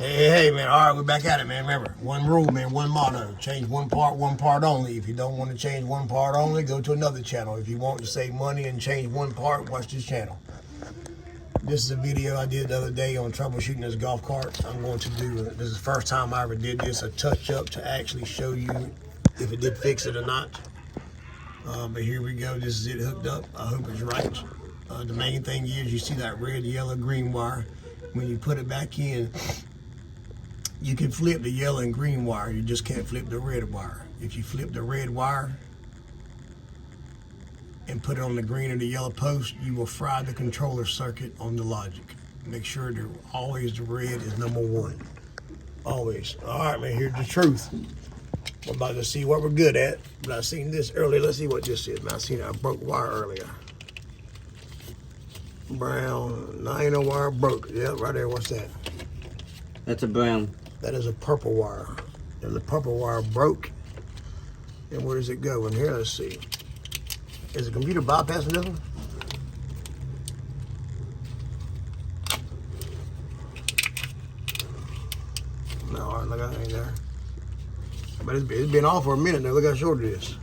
Hey, man. All right, we're back at it, man. Remember, one rule, man, one motto. Change one part only. If you don't want to change one part only, go to another channel. If you want to save money and change one part, watch this channel. This is a video I did the other day on troubleshooting this golf cart. I'm going to do, this is the first time I ever did this, a touch-up to actually show you if it did fix it or not. But here we go. This is it hooked up. I hope it's right. The main thing is you see that red, yellow, green wire. When you put it back in, you can flip the yellow and green wire. You just can't flip the red wire. If you flip the red wire and put it on the green or the yellow post, you will fry the controller circuit on the logic. Make sure that always the red is number one. Always. All right, man, here's the truth. We're about to see what we're good at. But I seen this earlier. Let's see what this is. Man, I seen a broke wire earlier. Brown, now ain't no wire broke. Yeah, right there. What's that? That's a brown. That is a purple wire. If the purple wire broke, then where does it go? In here, let's see. Is the computer bypassing this one? No, all right, look, I ain't there. But it's been off for a minute now. Look how short it is.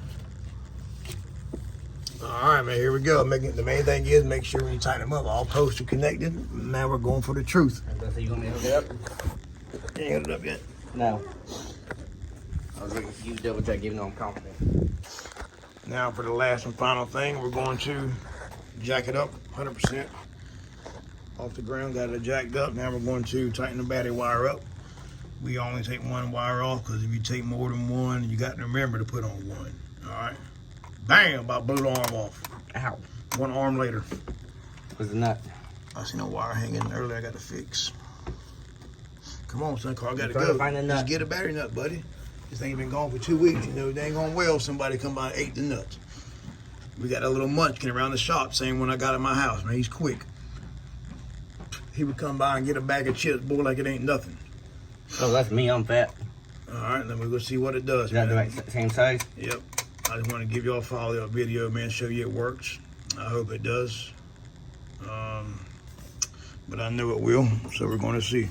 All right, man, here we go. The main thing is make sure when you tighten them up, all posts are connected. Now we're going for the truth. So you want me to hook it up? You ain't hooked it up yet? No. I was looking for you to double check, even though I'm confident. Now for the last and final thing, we're going to jack it up 100% off the ground. Got it jacked up. Now we're going to tighten the battery wire up. We only take one wire off because if you take more than one, you got to remember to put on one. All right. Bam! About blew the arm off. Ow. One arm later. Where's the nut? I seen a wire hanging earlier. I got to fix. Come on, son. Car, I got to go. Just get a battery nut, buddy. This thing been gone for 2 weeks. You know, it ain't going well if somebody come by and ate the nuts. We got a little munchkin around the shop, same one I got at my house, man. He's quick. He would come by and get a bag of chips, boy, like it ain't nothing. Oh, that's me. I'm fat. All right, then we're going to see what it does, Is that the right same size? Yep. I just want to give y'all a follow-up video, man, show you it works. I hope it does. But I know it will, so we're going to see.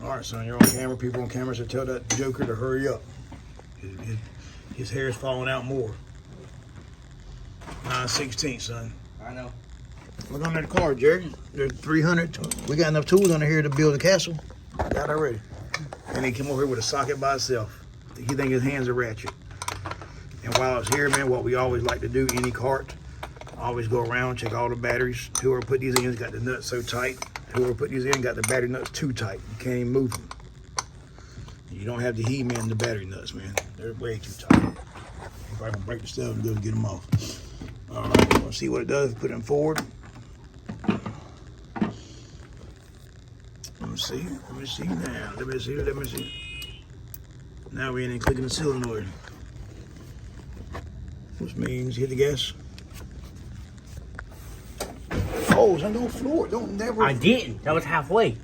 All right, son, you're on camera. People on camera should tell that joker to hurry up. His hair's falling out more. 9/16, son. I know. Look on that car, Jerry. There's 300. We got enough tools under here to build a castle. Got it already. And he come over here with a socket by itself. He think his hands are ratchet. And while I was here, man, what we always like to do, any cart, always go around, check all the batteries. Whoever put these in got the nuts so tight. Whoever put these in got the battery nuts too tight. You can't even move them. You don't have the He-Man in the battery nuts, man. They're way too tight. You're probably gonna break the stuff and go get them off. All right, we'll see what it does. Put them forward. Let me see now. Let me see. Now we're in and clicking the solenoid. Which means hit the gas. Oh, son, don't floor it. Don't never. I didn't. That was halfway.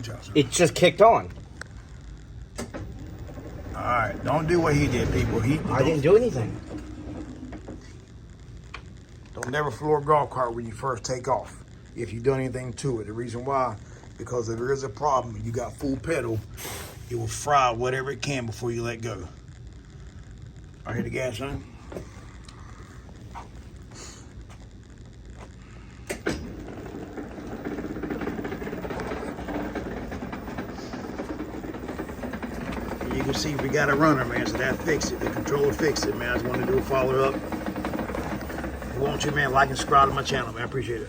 Try, It just kicked on. all right, don't do what he did, people. I didn't do anything. Don't never floor a golf cart when you first take off. If you've done anything to it, the reason why, because if there is a problem, you got full pedal, it will fry whatever it can before you let go. All right, hit the gas, son. You can see we got a runner, man, so that fixed it. The controller fixed it, man. I just wanted to do a follow-up. If you want to, man, like and subscribe to my channel, man. I appreciate it.